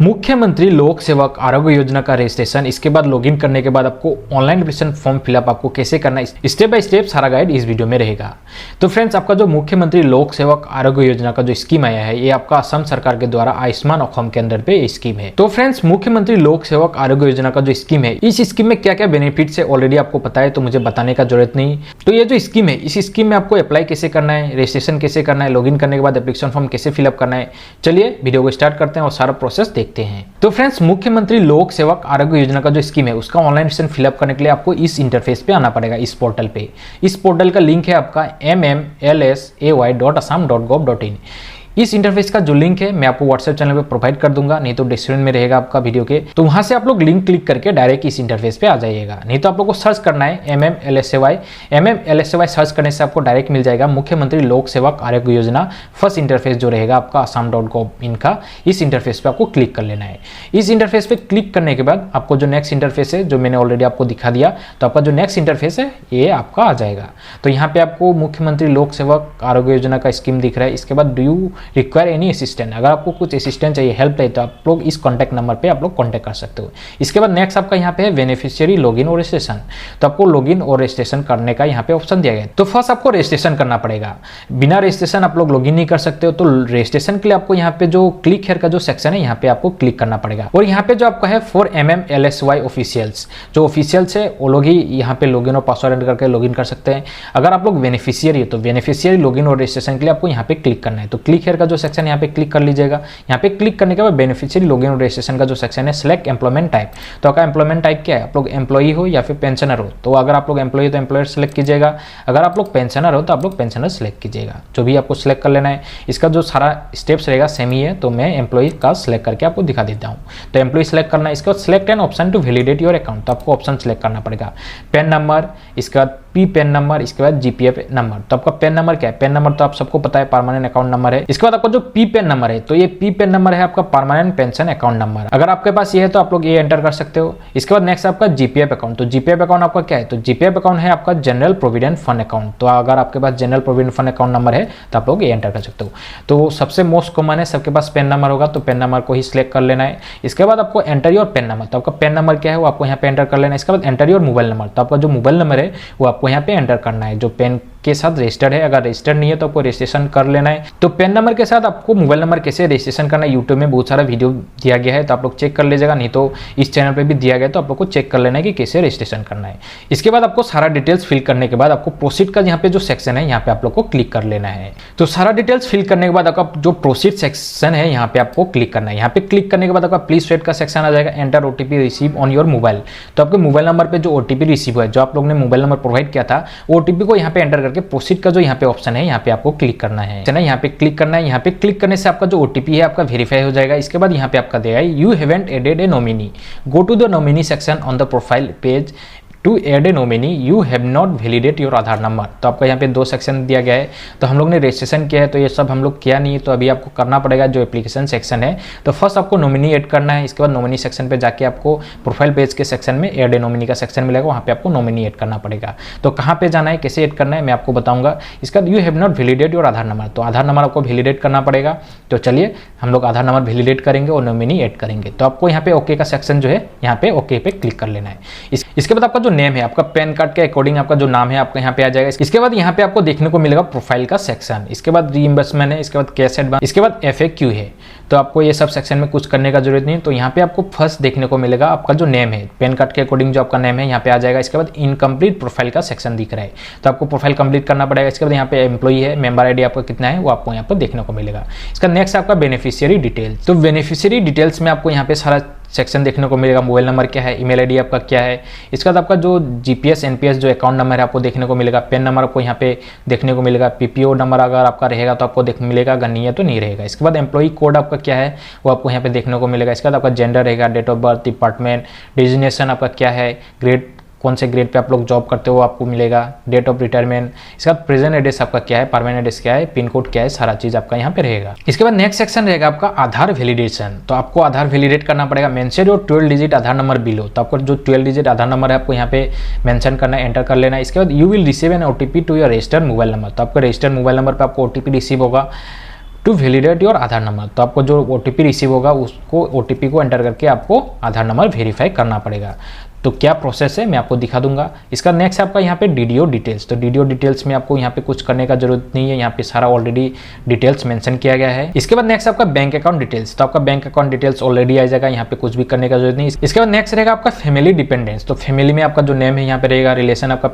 मुख्यमंत्री लोक सेवक आरोग्य योजना का रजिस्ट्रेशन, इसके बाद लॉगिन करने के बाद आपको ऑनलाइन एप्लीकेशन फॉर्म फिलअप आपको कैसे करना है, स्टेप बाय स्टेप सारा गाइड इस वीडियो में रहेगा। तो फ्रेंड्स, आपका जो मुख्यमंत्री लोक सेवक आरोग्य योजना का जो स्कीम आया है, ये आपका असम सरकार के द्वारा आयुष्मान असम के अंदर पे स्कीम है। तो फ्रेंड्स, मुख्यमंत्री लोक सेवक आरोग्य योजना का जो स्कीम है, इस स्कीम में क्या क्या बेनिफिट्स है ऑलरेडी आपको पता है, तो मुझे बताने का जरूरत नहीं। तो ये जो स्कीम है, इस स्कीम में आपको अप्लाई कैसे करना है, रजिस्ट्रेशन कैसे करना है, लॉगिन करने के बाद एप्लीकेशन फॉर्म कैसे फिलअप करना है, चलिए वीडियो को स्टार्ट करते हैं और सारा प्रोसेस देखते हैं। तो फ्रेंड्स, मुख्यमंत्री लोक सेवक आरोग्य योजना का जो स्कीम है, उसका ऑनलाइन रजिस्ट्रेशन फिलअप करने के लिए आपको इस इंटरफेस पे आना पड़ेगा, इस पोर्टल पे। इस पोर्टल का लिंक है आपका mmlsay.assam.gov.in। इस इंटरफेस का जो लिंक है मैं आपको व्हाट्सएप चैनल पे प्रोवाइड कर दूंगा, नहीं तो डिस्क्रिप्शन में रहेगा आपका वीडियो के, तो वहां से आप लोग लिंक क्लिक करके डायरेक्ट इस इंटरफेस पे आ जाइएगा। नहीं तो आप लोग को सर्च करना है mmlsay सर्च करने से आपको डायरेक्ट मिल जाएगा मुख्यमंत्री लोक सेवक आरोग्य योजना। फर्स्ट इंटरफेस जो रहेगा आपका assam.gov.in का, इस इंटरफेस पे आपको क्लिक कर लेना है। इस इंटरफेस पे क्लिक करने के बाद आपको जो नेक्स्ट इंटरफेस है, जो मैंने ऑलरेडी आपको दिखा दिया, तो आपका जो नेक्स्ट इंटरफेस है ये आपका आ जाएगा। तो यहाँ पे आपको मुख्यमंत्री लोक सेवक आरोग्य योजना का स्कीम दिख रहा है। इसके बाद do you require any assistant, अगर आपको कुछ असिस्टेंट चाहिए, हेल्प चाहिए, तो आप लोग इस कॉन्टैक्ट नंबर पे आप लोग कॉन्टैक्ट कर सकते हो। इसके बाद नेक्स्ट आपका यहाँ पे है बेनिफिशियरी लॉगिन और रजिस्ट्रेशन। तो आपको लॉगिन और रजिस्ट्रेशन करने का यहाँ पे ऑप्शन दिया गया है। तो फर्स्ट आपको रजिस्ट्रेशन करना पड़ेगा, बिना रजिस्ट्रेशन आप लोग लॉगिन नहीं कर सकते हो। तो रजिस्ट्रेशन के लिए आपको यहाँ पे जो क्लिक हेयर का जो सेक्शन है, यहाँ पे आपको क्लिक करना पड़ेगा। और यहाँ पे जो आपका है फॉर mmlsy ऑफिशियल्स, जो ऑफिशियल्स है वो लोग ही यहाँ पे लॉगिन और पासवर्ड एंटर करके लॉगिन कर सकते हैं। अगर आप लोग बेनिफिशियरी है तो बेनिफिशियरी लॉगिन और रजिस्ट्रेशन के लिए आपको यहाँ पे क्लिक करना है। तो क्लिक हेयर का जो सेक्शन यहाँ पे क्लिक कर लीजिएगा। यहाँ पे क्लिक करने के बाद बेनिफिशियरी लॉगिन और रजिस्ट्रेशन का जो सेक्शन है, सिलेक्ट एम्प्लॉयमेंट टाइप। तो आपका एम्प्लॉयमेंट टाइप क्या है, आप लोग एम्प्लॉई हो या फिर पेंशनर हो। तो अगर आप लोग एम्प्लॉई हो तो एम्प्लॉयर सेलेक्ट कीजिएगा, अगर आप लोग पेंशनर हो तो आप लोग पेंशनर सेलेक्ट कीजिएगा। जो भी आपको सेलेक्ट कर लेना है, इसका जो सारा स्टेप्स रहेगा सेम ही है। तो मैं एम्प्लॉई का सिलेक्ट करके आपको दिखा देता हूँ। तो एम्प्लॉई सेलेक्ट करना है। इसके बाद select an option to validate your account, तो आपको ऑप्शन सेलेक्ट करना पड़ेगा। पैन नंबर, इसके बाद पी पैन नंबर, इसके बाद जीपीएफ नंबर। तो आपका पैन नंबर क्या है, पैन नंबर तो आप सबको पता है परमानेंट अकाउंट नंबर है। इसके बाद आपका जो पी पैन नंबर है, तो ये पी पैन नंबर है आपका परमानेंट पेंशन अकाउंट नंबर। अगर आपके पास ये है तो आप लोग ये एंटर कर सकते हो। इसके बाद नेक्स्ट आपका जीपीएफ अकाउंट। तो जीपीएफ अकाउंट आपका क्या है, तो जीपीएफ अकाउंट है आपका जनरल प्रोविडेंट फंड अकाउंट। तो अगर आपके पास general provident fund account number है तो आप लोग ये एंटर कर सकते हो। तो सबसे मोस्ट कॉमन है, सबके पास पैन नंबर होगा, तो पैन नंबर को ही सिलेक्ट कर लेना है। इसके बाद आपको एंटर योर पैन नंबर, तो आपका पैन नंबर क्या है वो आपको यहाँ पे एंटर कर लेना है। इसके बाद एंटर योर मोबाइल नंबर, तो आपका जो मोबाइल नंबर है वो आपको यहाँ पे एंटर करना है, जो पेन के साथ रजिस्टर्ड है। अगर रजिस्टर्ड नहीं है तो आपको रजिस्ट्रेशन कर लेना है। तो पेन नंबर के साथ आपको मोबाइल नंबर कैसे रजिस्ट्रेशन करना है, यूट्यूब में बहुत सारा वीडियो दिया गया है, तो आप लोग चेक कर लीजिएगा। नहीं तो इस चैनल पे भी दिया गया है, तो आप लोग को चेक कर लेना है कि कैसे रजिस्ट्रेशन करना है। इसके बाद आपको सारा डिटेल्स फिल करने के बाद आपको प्रोसीड का यहाँ पे जो सेक्शन है, यहाँ पे आप लोग को क्लिक कर लेना है। तो सारा डिटेल्स फिल करने के बाद आपका जो प्रोसीड सेक्शन है, यहाँ पे आपको क्लिक करना है। यहाँ पे क्लिक करने के बाद आपका प्लीज वेट का सेक्शन आ जाएगा। Enter OTP receive on your mobile, तो आपके मोबाइल नंबर पे जो ओटीपी रिसीव हुआ है, जो आप लोग ने मोबाइल नंबर प्रोवाइड किया था, ओटीपी को यहाँ पे एंटर करके प्रोसीड का जो यहाँ पे ऑप्शन है, यहाँ पे आपको क्लिक करना है। यहाँ पे क्लिक करना है। यहाँ पे क्लिक करने से आपका जो ओटीपी है आपका वेरीफाई हो जाएगा। इसके बाद यहाँ पे आपका देगा you haven't added a nominee, go to the nominee section on the profile page to add a nominee, you have not validate your Aadhaar number. तो आपका यहाँ पे दो सेक्शन दिया गया है। तो हम लोग ने रजिस्ट्रेशन किया है, तो ये सब हम लोग किया नहीं है, तो अभी आपको करना पड़ेगा जो एप्लीकेशन सेक्शन है। तो फर्स्ट आपको नॉमिनी ऐड करना है। इसके बाद नॉमिनी सेक्शन पे जाके आपको प्रोफाइल पेज के सेक्शन में एड ए नॉमिनी का सेक्शन मिलेगा, वहाँ पे आपको नॉमिनी ऐड करना पड़ेगा। तो कहाँ पे जाना है, कैसे ऐड करना है, मैं आपको बताऊंगा। इसके बाद you have not validate your Aadhaar number, तो आधार नंबर आपको वैलिडेट करना पड़ेगा। तो चलिए हम लोग आधार नंबर वैलिडेट करेंगे और नॉमिनी ऐड करेंगे। तो आपको यहाँ पे ओके का सेक्शन जो है, यहाँ पे ओके पे क्लिक कर लेना है। इसके बाद आपका जो नेम है, आपका पैन कार्ड के अकॉर्डिंग आपका जो नाम है आपका यहाँ पे आ जाएगा। इसके बाद यहाँ पे आपको देखने को मिलेगा प्रोफाइल का सेक्शन। इसके बाद रीइंबर्समेंट है, इसके बाद कैश एडवांस, इसके बाद FAQ है। तो आपको ये सब सेक्शन में कुछ करने का जरूरत नहीं। तो यहाँ पे आपको फर्स्ट देखने को मिलेगा आपका जो नेम है, पैन कार्ड के अकॉर्डिंग जो आपका नेम है यहाँ पे आ जाएगा। इसके बाद इनकम्प्लीट प्रोफाइल का सेक्शन दिख रहा है, तो आपको प्रोफाइल कंप्लीट करना पड़ेगा। इसके बाद यहाँ पे एम्प्लॉई है, मेंबर आईडी आपका कितना है वो आपको यहाँ पर देखने को मिलेगा। इसका नेक्स्ट आपका बेनिफिशियरी डिटेल्स। तो बेनिफिशियरी डिटेल्स में आपको यहाँ पे सारा सेक्शन देखने को मिलेगा। मोबाइल नंबर क्या है, ईमेल आईडी आपका क्या है। इसके बाद आपका जो जीपीएस एनपीएस जो अकाउंट नंबर है आपको देखने को मिलेगा। पैन नंबर आपको यहाँ पे देखने को मिलेगा। पीपीओ नंबर अगर आपका रहेगा तो आपको देख मिलेगा, अगर नहीं है तो नहीं रहेगा। इसके बाद एम्प्लॉई कोड आपका क्या है वो आपको यहाँ पे देखने को मिलेगा। इसके बाद आपका जेंडर रहेगा, date of birth, department, designation आपका क्या है, ग्रेड कौन से ग्रेड पे आप लोग जॉब करते हो आपको मिलेगा, डेट ऑफ रिटायरमेंट। इसके बाद प्रेजेंट एड्रेस आपका क्या है, परमानेंट एड्रेस क्या है, पिन कोड क्या है, सारा चीज आपका यहाँ पे रहेगा। इसके बाद नेक्स्ट सेक्शन रहेगा आपका आधार वैलिडेशन। तो आपको आधार वैलिडेट करना पड़ेगा। Mention your 12 digit Aadhaar number below, तो आपको जो 12 डिजिट आधार नंबर है आपको यहाँ पे मेंशन करना है, एंटर कर लेना है। इसके बाद you will receive an OTP to your registered mobile number, तो आपका रजिस्टर्ड मोबाइल नंबर पर आपको ओटीपी रिसीव होगा। To validate your Aadhaar number. तो आपको जो OTP रिसीव होगा उसको OTP को एंटर करके आपको आधार नंबर वेरीफाई करना पड़ेगा। तो क्या प्रोसेस है मैं आपको दिखा दूंगा। इसका नेक्स्ट आपका यहाँ पे DDO डिटेल्स। तो DDO डिटेल्स में आपको यहाँ पे कुछ करने का जरूरत नहीं है, यहाँ पे सारा ऑलरेडी डिटेल्स मेंशन किया गया है। इसके बाद नेक्स्ट आपका बैंक अकाउंट डिटेल्स। तो आपका बैंक अकाउंट डिटेल्स ऑलरेडी आ जाएगा, यहाँ पे कुछ भी करने का जरूरत नहीं। इसके बाद नेक्स्ट रहेगा आपका फैमिली डिपेंडेंस। तो फैमिली में आपका जो नेम है यहाँ पे रहेगा, रिलेशन आपका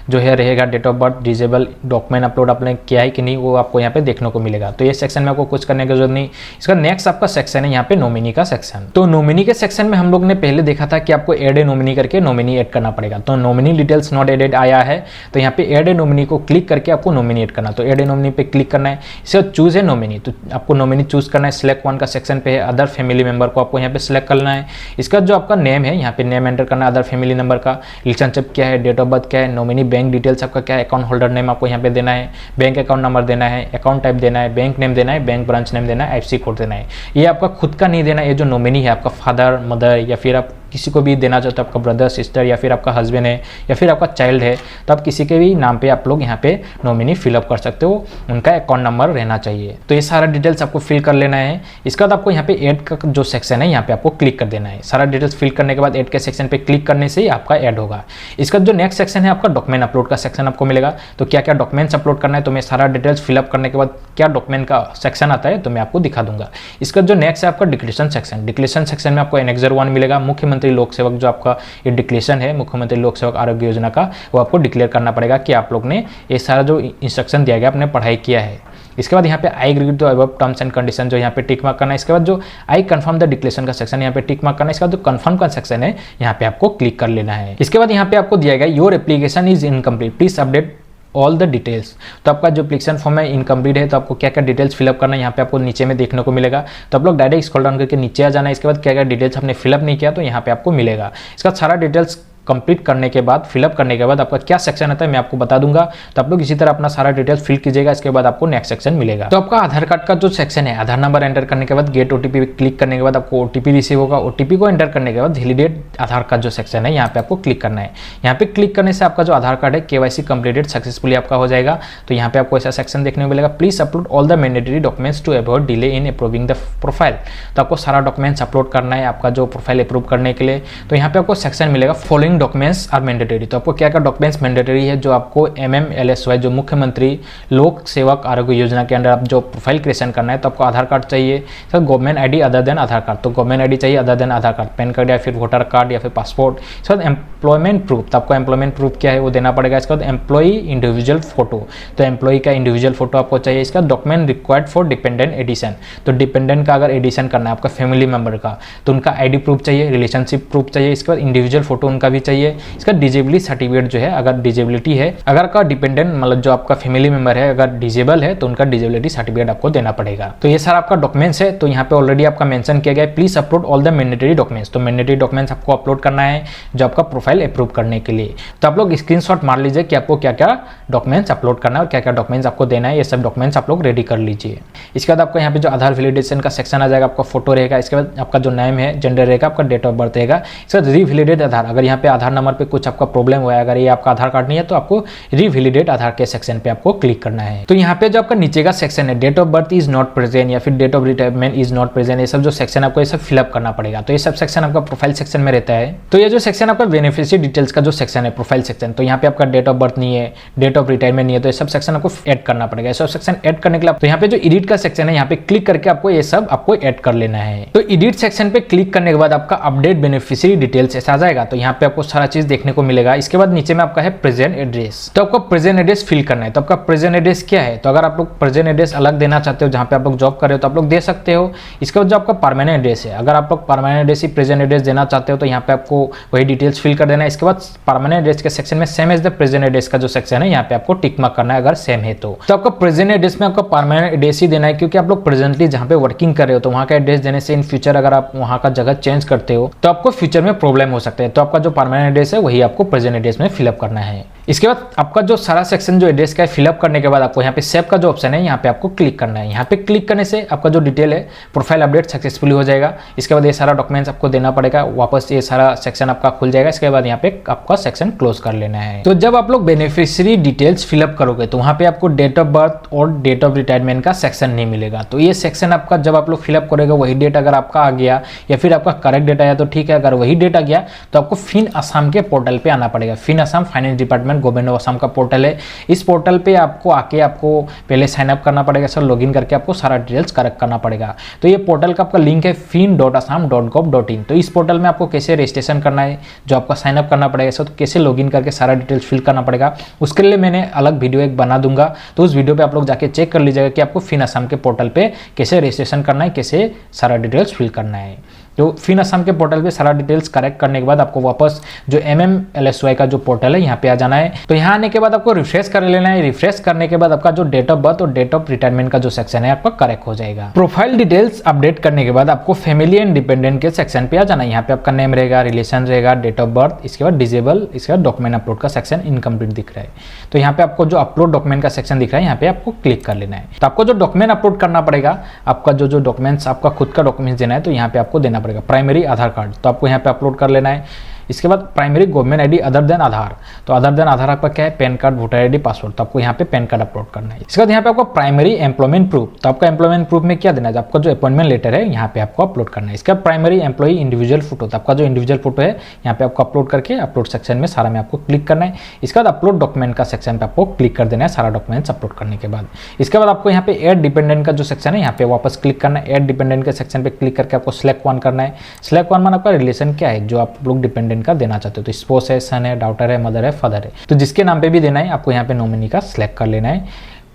जो है रहेगा, date of birth, disable document upload आपने किया है कि नहीं वो आपको यहाँ पे देखने को मिलेगा। तो ये सेक्शन में आपको कुछ करने की जरूरत नहीं। इसका नेक्स्ट आपका सेक्शन है यहाँ पे नॉमिनी का सेक्शन। तो नॉमिनी के सेक्शन में हम लोग ने पहले देखा था कि आपको एड ए नॉमिनी करके नॉमिनी एड करना पड़ेगा। तो नॉमिनी डिटेल्स नॉट एडेड आया है, तो यहाँ पे एड ए नॉमिनी को क्लिक करके आपको नॉमिनेट करना। तो एड ए नॉमिनी पे क्लिक करना है। इससे चूज ए नॉमिनी, तो आपको नॉमिनी चूज करना है। सिलेक्ट वन का सेक्शन पे है, अदर फैमिली मेंबर को आपको यहाँ पे सिलेक्ट करना है। इसका जो आपका नेम है यहाँ पे नेम एंटर करना है, अदर फैमिली नंबर का, रिलेशनशिप क्या है, डेट ऑफ बर्थ क्या है, नॉमिनी बैंक डिटेल्स आपका क्या है, अकाउंट होल्डर नेम आपको यहाँ पे देना है, बैंक अकाउंट नंबर देना है, अकाउंट टाइप देना है, बैंक नेम देना है, बैंक ब्रांच नेम देना है, IFSC कोड देना है। ये आपका खुद का नहीं देना, ये जो नॉमिनी है आपका फादर मदर या फिर आप किसी को भी देना चाहते हो, आपका ब्रदर सिस्टर या फिर आपका हस्बैंड है या फिर आपका चाइल्ड है, तो आप किसी के भी नाम पे आप लोग यहाँ पे नॉमिनी फिलअप कर सकते हो। उनका अकाउंट नंबर रहना चाहिए। तो ये सारा डिटेल्स आपको फिल कर लेना है। इसके बाद आपको यहाँ पे ऐड का जो सेक्शन है यहाँ पे आपको क्लिक कर देना है। सारा डिटेल्स फिल करने के बाद ऐड के सेक्शन पे क्लिक करने से ही आपका ऐड होगा। इसका जो नेक्स्ट सेक्शन है आपका डॉक्यूमेंट अपलोड का सेक्शन आपको मिलेगा। तो क्या क्या डॉक्यूमेंट्स अपलोड करना है, तो मैं सारा डिटेल्स फिलअप करने के बाद क्या डॉक्यूमेंट का सेक्शन आता है तो मैं आपको दिखा दूंगा। इसका जो नेक्स्ट है आपका डिक्लेरेशन सेक्शन। डिक्लेरेशन सेक्शन में आपको एनेक्सर 1 मिलेगा। मुख्यमंत्री लोक सेवक जो आपका ये डिक्लेरेशन है मुख्यमंत्री लोक सेवक आरोग्य योजना का, वो आपको डिक्लेयर करना पड़ेगा कि आप लोग ने ये सारा जो इंस्ट्रक्शन दिया गया आपने पढ़ाई किया है। इसके बाद यहाँ पे I agree to above terms and condition जो यहाँ पे टिक मार्क करना है। इसके बाद जो आई कंफर्म द डिक्लेरेशन का सेक्शन यहाँ पे टिक मार्क करना है। इसके बाद जो कंफर्म का सेक्शन है यहाँ पे आपको क्लिक कर लेना है। इसके बाद यहाँ पे आपको दिया गया your application is incomplete, please update all the details. तो आपका जो एप्लीकेशन फॉर्म है इनकम्प्लीट है, तो आपको क्या क्या डिटेल्स फिलअप करना है यहाँ पे आपको नीचे में देखने को मिलेगा। तो आप लोग डायरेक्ट स्क्रॉल डाउन करके नीचे आ जाना है। इसके बाद क्या क्या डिटेल्स आपने फिलअप नहीं किया तो यहाँ पे आपको मिलेगा। इसका सारा डिटेल्स कंप्लीट करने के बाद फिलअप करने के बाद आपका क्या सेक्शन आता है मैं आपको बता दूंगा। तो आप लोग इसी तरह अपना सारा डिटेल्स फिल कीजिएगा। इसके बाद आपको नेक्स्ट सेक्शन मिलेगा। तो आपका आधार कार्ड का जो सेक्शन है, आधार नंबर एंटर करने के बाद गेट OTP क्लिक करने के बाद आपको OTP रिसीव होगा। OTP को एंटर करने के बाद वैलिडेट आधार का जो सेक्शन है यहाँ पे आपको क्लिक करना है। यहाँ पे क्लिक करने से आपका जो आधार कार्ड है KYC कंप्लीटेड सक्सेसफुली आपका हो जाएगा। तो यहाँ पे आपको ऐसा सेक्शन देखने को मिलेगा, please upload all the mandatory documents to avoid delay in approving the profile. तो आपको सारा डॉक्यूमेंट्स अपलोड करना है आपका जो प्रोफाइल अप्रूव करने के लिए। तो यहाँ पे आपको सेक्शन मिलेगा फॉलोइंग डॉक्यूमेंट्स आर मैंडेटरी। तो आपको क्या क्या डॉक्यूमेंट्स मैंडेटरी है जो आपको MMLSY जो मुख्यमंत्री लोक सेवक आरोग्य योजना के अंडर आप जो प्रोफाइल क्रिएशन करना है। तो आपको आधार कार्ड चाहिए, sir government ID other than Aadhaar card. तो गवर्नमेंट ID चाहिए other than Aadhaar card, PAN card या फिर वोटर कार्ड या फिर पासपोर्ट। इसके बाद एम्प्लॉयमेंट प्रूफ, तो आपको एम्प्लॉयमेंट प्रूफ क्या है वो देना पड़ेगा। इसके बाद एम्प्लॉई इंडिविजुअल फोटो, तो एम्प्लॉई का इंडिविजुअल फोटो आपको चाहिए। इसका document required for dependent addition, तो डिपेंडेंट का अगर एडिशन करना है आपका फैमिली मेंबर का तो उनका ID प्रूफ चाहिए, रिलेशनशिप प्रूफ चाहिए। इसके बाद इंडिविजुअल फोटो उनका भी चाहिए। इसका डिजेबिलिटी सर्टिफिकेट जो है, अगर डिजेबिलिटी है, अगर का डिपेंडेंट मतलब जो आपका फैमिली मेंबर है अगर डिजेबल है तो उनका डिजेबिलिटी सर्टिफिकेट आपको देना पड़ेगा। तो ये सारा आपका डॉक्यूमेंट्स है। तो यहाँ पे ऑलरेडी आपका मेंशन किया गया है, please upload all the mandatory documents. तो मैंडेटरी डॉक्यूमेंट्स आपको अपलोड करना है जो आपका प्रोफाइल अप्रूव करने के लिए। तो आप लोग स्क्रीनशॉट मार लीजिए कि आपको क्या क्या डॉक्यूमेंट्स अपलोड करना है और क्या क्या डॉक्यूमेंट्स आपको देना है। ये सब डॉक्यूमेंट्स आप लोग रेडी कर लीजिए। इसके बाद आपको यहाँ पे जो आधार वैलिडेशन का सेक्शन आ जाएगा, आपका फोटो रहेगा। इसके बाद आपका जो नेम है, जेंडर रहेगा, आपका डेट ऑफ बर्थ रहेगा। इसके बाद रिवैलिडेट आधार, अगर यहाँ पे आधार नंबर पे कुछ आपका प्रॉब्लम हुआ है, अगर ये आपका आधार कार्ड नहीं है तो आपको रिवैलिडेट आधार के सेक्शन पे आपको क्लिक करना है। तो यहाँ पे जो आपका नीचे का सेक्शन है, date of birth is not present या फिर date of retirement is not present, ये सब जो सेक्शन आपको ये सब फिलअप करना पड़ेगा। तो ये सब सेक्शन आपका प्रोफाइल सेक्शन में रहता है। तो ये जो सेक्शन आपका बेनिफिशियरी डिटेल्स का जो सेक्शन है, प्रोफाइल सेक्शन, तो यहाँ पे आपका डेट ऑफ बर्थ नहीं है, डेट ऑफ रिटायरमेंट नहीं है, तो ये सब सेक्शन आपको ऐड करना पड़ेगा। सब सेक्शन ऐड करने के लिए तो यहाँ पे जो एडिट का सेक्शन है, यहाँ पे क्लिक करके आपको ये सब आपको ऐड कर लेना है। तो एडिट सेक्शन पे क्लिक करने के बाद आपका अपडेट बेनिफिशियरी डिटेल्स ऐसा आ जाएगा। तो यहाँ पे आपको सारा चीज देखने को मिलेगा। इसके बाद नीचे में आपका है प्रेजेंट एड्रेस, तो आपको प्रेजेंट एड्रेस फिल करना है। तो आपका प्रेजेंट एड्रेस क्या है, तो अगर आप लोग प्रेजेंट एड्रेस अलग देना चाहते हो जहाँ पे आप लोग जॉब कर रहे हो तो आप लोग दे सकते हो। इसके बाद जो आपका परमानेंट एड्रेस है, अगर आप लोग परमानेंट एड्रेस ही प्रेजेंट एड्रेस देना चाहते हो तो यहाँ पे आपको वही डिटेल्स फिल कर देना है। इसके बाद परमानेंट एड्रेस के सेक्शन में same as the present address का जो सेक्शन है यहाँ पे आपको टिक मार्क करना है अगर सेम है तो आपका प्रेजेंट एड्रेस में आपका परमानेंट एड्रेस ही देना है, क्योंकि आप लोग प्रेजेंटली जहाँ पे वर्किंग कर रहे हो तो वहाँ का एड्रेस देने से इन फ्यूचर अगर आप वहाँ का जगह चेंज करते हो तो आपको फ्यूचर में प्रॉब्लम हो सकता है। तो आपका जो परमानेंट एड्रेस है वही आपको प्रेजेंट एड्रेस में फिलअप करना है। इसके बाद आपका जो सारा सेक्शन जो एड्रेस का है फिलअप करने के बाद आपको यहाँ पे सेव का जो ऑप्शन है यहाँ पे आपको क्लिक करना है। यहाँ पे क्लिक करने से आपका जो डिटेल है प्रोफाइल अपडेट सक्सेसफुली हो जाएगा। इसके बाद ये सारा डॉक्यूमेंट्स आपको देना पड़ेगा, वापस ये सारा सेक्शन आपका खुल जाएगा। इसके बाद यहाँ पे आपका सेक्शन क्लोज कर लेना है। तो जब आप लोग बेनिफिशियरी डिटेल्स फिलअप करोगे तो वहाँ पे आपको डेट ऑफ बर्थ और डेट ऑफ रिटायरमेंट का सेक्शन नहीं मिलेगा। तो ये सेक्शन आपका जब आप लोग फिलअप करोगे वही डेट अगर आपका आ गया या फिर आपका करेक्ट डेट आया तो ठीक है, अगर वही डेट आ गया तो आपको फिन असम के पोर्टल पे आना पड़ेगा। Fin Assam finance department government of Assam का पोर्टल है। इस पोर्टल पे आपको आके आपको पहले साइन अप करना पड़ेगा सर, लॉगिन करके आपको सारा डिटेल्स करेक्ट करना पड़ेगा। तो ये पोर्टल का आपका लिंक है fin.assam.gov.in। तो इस पोर्टल में आपको कैसे रजिस्ट्रेशन करना है, जो आपका साइन अप करना पड़ेगा सर, तो कैसे लॉगिन करके सारा डिटेल्स फिल करना पड़ेगा, उसके लिए मैंने अलग वीडियो एक बना दूंगा। तो उस वीडियो पे आप लोग जाके चेक कर लीजिएगा कि आपको फिन असम के पोर्टल पे कैसे रजिस्ट्रेशन करना है, कैसे सारा डिटेल्स फिल करना है। तो फिन असम के पोर्टल पे सारा डिटेल्स करेक्ट करने के बाद आपको वापस जो MMLSY का जो पोर्टल है यहाँ पे आ जाना है। तो यहाँ आने के बाद आपको रिफ्रेश कर लेना है। रिफ्रेश करने के बाद आपका जो डेट ऑफ बर्थ और डेट ऑफ रिटायरमेंट का जो सेक्शन है आपका करेक्ट हो जाएगा। प्रोफाइल डिटेल्स अपडेट करने के बाद आपको फैमिली एंड डिपेंडेंट के सेक्शन पे आ जाना है। यहाँ पे आपका नेम रहेगा, रिलेशन रहेगा, डेट ऑफ बर्थ, इसके बाद डिजेबल, इसके बाद डॉक्यूमेंट अपलोड का सेक्शन इनकम्प्लीट दिख रहा है। तो यहाँ पे आपको जो अपलोड डॉक्यूमेंट का सेक्शन दिख रहा है यहाँ पे आपको क्लिक कर लेना है। तो आपको जो डॉक्यूमेंट अपलोड करना पड़ेगा, आपका जो डॉक्यूमेंट्स आपका खुद का डॉक्यूमेंट्स देना है तो यहाँ पे आपको देना पड़ेगा। प्राइमरी आधार कार्ड तो आपको यहाँ पे अपलोड कर लेना है। इसके बाद primary government ID other than Aadhaar, तो अदर देन आधार आपका क्या है, PAN card, voter ID, password, तो आपको यहाँ पे पैन कार्ड अपलोड करना है। इसके बाद यहाँ पे आपको प्राइमरी एम्प्लॉयमेंट प्रूफ, तो आपका एम्प्लॉयमेंट प्रूफ में क्या देना है, आपका जो अपॉइंटमेंट लेटर है यहाँ पे आपको अपलोड करना है। इसका प्राइमरी एम्प्लॉई इंडिविजुअल फोटो, तो आपका जो इंडिविजुअल फोटो है यहाँ पे आपको अपलोड करके अपलोड सेक्शन में सारा में आपको क्लिक करना है। इसके बाद अपलोड डॉक्यूमेंट का सेक्शन पे आपको क्लिक कर देना है सारा डॉक्यूमेंट्स अपलोड करने के बाद। इसके बाद आपको यहाँ पे एड डिपेंडेंट का जो सेक्शन है यहाँ पे वापस क्लिक करना है। एड डिपेंडेंट के सेक्शन पे क्लिक करके आपको सिलेक्ट वन करना है। सिलेक्ट वन आपका रिलेशन क्या है जो आप लोग डिपेंडेंट का देना चाहते हो, तो स्पोस है, सन है, डॉटर है, मदर है, फादर है, तो जिसके नाम पे भी देना है आपको यहाँ पे नॉमिनी का सिलेक्ट कर लेना है।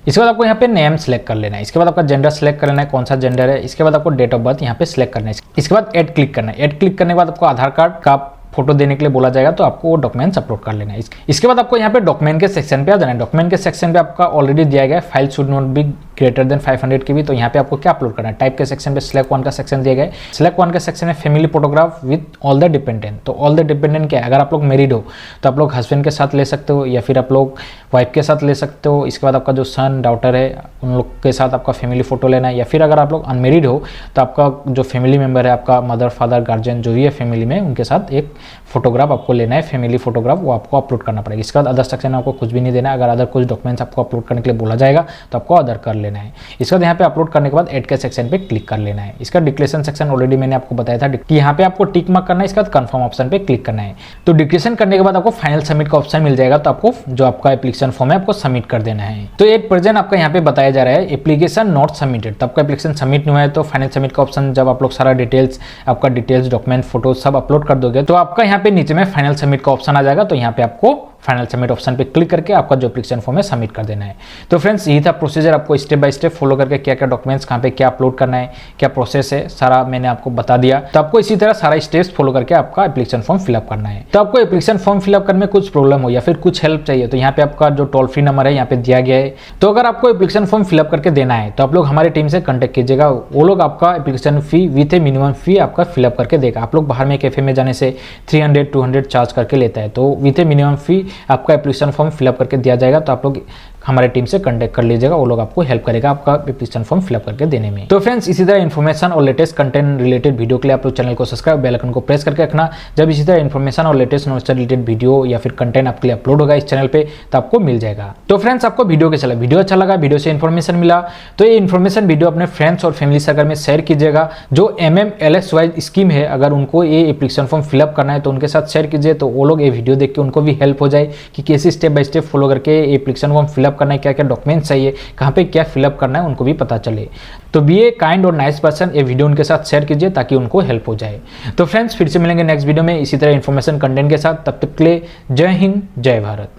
इसके बाद आपको यहाँ पे नेम सेलेक्ट कर लेना है। इसके बाद आपका जेंडर सेलेक्ट कर लेना है, कौन सा जेंडर है। इसके बाद आपको डेट ऑफ बर्थ यहाँ पे सिलेक्ट करना है। इसके बाद ऐड क्लिक करना है। ऐड क्लिक करने के बाद आपको आधार कार्ड का फोटो देने के लिए बोला जाएगा, तो आपको वो डॉक्यूमेंट्स अपलोड कर लेना है। इसके बाद आपको यहाँ पे डॉक्यूमेंट के सेक्शन पे आ जाना है। डॉक्यूमेंट के सेक्शन पे आपका ऑलरेडी दिया गया है file should not be greater than 500 KB, तो यहाँ पे आपको क्या अपलोड करना है। टाइप के सेक्शन पे सिलेक्ट वन का सेक्शन दिया गया है। सिलेक्ट वन का सेक्शन है family photograph with all the dependent, तो ऑल द डिपेंडेंट क्या है, अगर आप लोग मैरिड हो तो आप लोग हस्बैंड के साथ ले सकते हो या फिर आप लोग वाइफ के साथ ले सकते हो। इसके बाद आपका जो सन डॉटर है उन लोग के साथ आपका फैमिली फोटो लेना है, या फिर अगर आप लोग अनमेरिड हो तो आपका जो फैमिली मेंबर है, आपका मदर फादर गार्जियन जो भी है फैमिली में, उनके साथ एक फोटोग्राफ आपको लेना है, फैमिली फोटोग्राफ, वो आपको अपलोड करना पड़ेगा। इसके बाद अदर सेक्शन में आपको कुछ भी नहीं देना है। अगर अदर कुछ डॉक्यूमेंट्स आपको अपलोड करने के लिए बोला जाएगा तो आपको अदर कर लेना है। इसके बाद यहाँ पे अपलोड करने के बाद एड के सेक्शन पे क्लिक कर लेना है। इसका डिक्लेरेशन सेक्शन ऑलरेडी मैंने आपको बताया था कि यहाँ पे आपको टिक मार्क करना है। इसके बाद कंफर्म ऑप्शन पे क्लिक करना है। तो डिक्लेरेशन करने के बाद आपको फाइनल सबमिट का ऑप्शन मिल जाएगा, तो आपको जो आपका एप्लीकेशन फॉर्म है आपको सबमिट कर देना है। तो एट प्रेजेंट आपका यहाँ पे बताया जा रहा है एप्लीकेशन नॉट सबमिटेड, तो आपका एप्लीकेशन सबमिट नहीं हुआ है। तो फाइनल सबमिट का ऑप्शन जब आप लोग सारा डिटेल्स, आपका डिटेल्स, डॉक्यूमेंट, फोटो सब अपलोड कर दोगे तो आपका यहाँ पे नीचे में फाइनल सबमिट का ऑप्शन आ जाएगा। तो यहाँ पे आपको फाइनल सबमिट ऑप्शन पे क्लिक करके आपका जो एप्लीकेशन फॉर्म है सबमिट कर देना है। तो फ्रेंड्स यही था प्रोसीजर, आपको स्टेप बाय स्टेप फॉलो करके क्या क्या डॉक्यूमेंट्स कहाँ पे क्या अपलोड करना है, क्या प्रोसेस है, सारा मैंने आपको बता दिया। तो आपको इसी तरह सारा स्टेप्स फॉलो करके आपका एप्लीकेशन फॉर्म फिलअप करना है। तो आपको एप्लीकेशन फॉर्म फिलअप करने में कुछ प्रॉब्लम हो या फिर कुछ हेल्प चाहिए तो यहाँ पे आपका जो टोल फ्री नंबर है यहाँ पे दिया गया है। तो अगर आपको एप्लीकेशन फॉर्म फिलअप करके देना है तो आप लोग हमारी टीम से कॉन्टेक्ट कीजिएगा। वो लोग आपका application fee with a minimum fee आपका फिलअप करके देगा। आप लोग बाहर में कैफे में जाने से 300-200 चार्ज करके लेता है, तो विथ ए मिनिमम फी आपका एप्लीकेशन फॉर्म फिलअप करके दिया जाएगा। तो आप लोग हमारे टीम से कांटेक्ट कर लीजिएगा, वो लोग आपको हेल्प करेगा आपका एप्लीकेशन फॉर्म फिलअप करके देने में। तो फ्रेंड्स इसी तरह इन्फॉर्मेशन और लेटेस्ट कंटेंट रिलेटेड वीडियो के लिए आप लोग चैनल को सब्सक्राइब, बेल आइकन को प्रेस करके रखना। जब इसी तरह इन्फॉर्मेशन और लेटेस्ट नॉलेज रिलेटेड वीडियो या फिर कंटेंट आपके लिए अपलोड होगा इस चैनल पे तो आपको मिल जाएगा। तो फ्रेंड्स आपको वीडियो अच्छा लगा, वीडियो से इन्फॉर्मेशन मिला तो ये इन्फॉर्मेशन वीडियो अपने फ्रेंड्स और फैमिली सर्कल में शेयर कीजिएगा। जो MMLSY स्कीम है अगर उनको ये एप्लीकेशन फॉर्म फिलअप करना है तो उनके साथ शेयर कीजिए, तो वो लोग ये वीडियो देख के उनको भी हेल्प हो जाए कि कैसे स्टेप बाय स्टेप फॉलो करके एप्लीकेशन फॉर्म फिलअप करना है, क्या क्या डॉक्यूमेंट चाहिए, कहां पे क्या फिलअप करना है, उनको भी पता चले। तो बी ए काइंड और नाइस पर्सन, ये वीडियो उनके साथ शेयर कीजिए ताकि उनको हेल्प हो जाए। तो फ्रेंड्स फिर से मिलेंगे नेक्स्ट वीडियो में इसी तरह इन्फॉर्मेशन कंटेंट के साथ, तब तक के लिए जय हिंद जय भारत।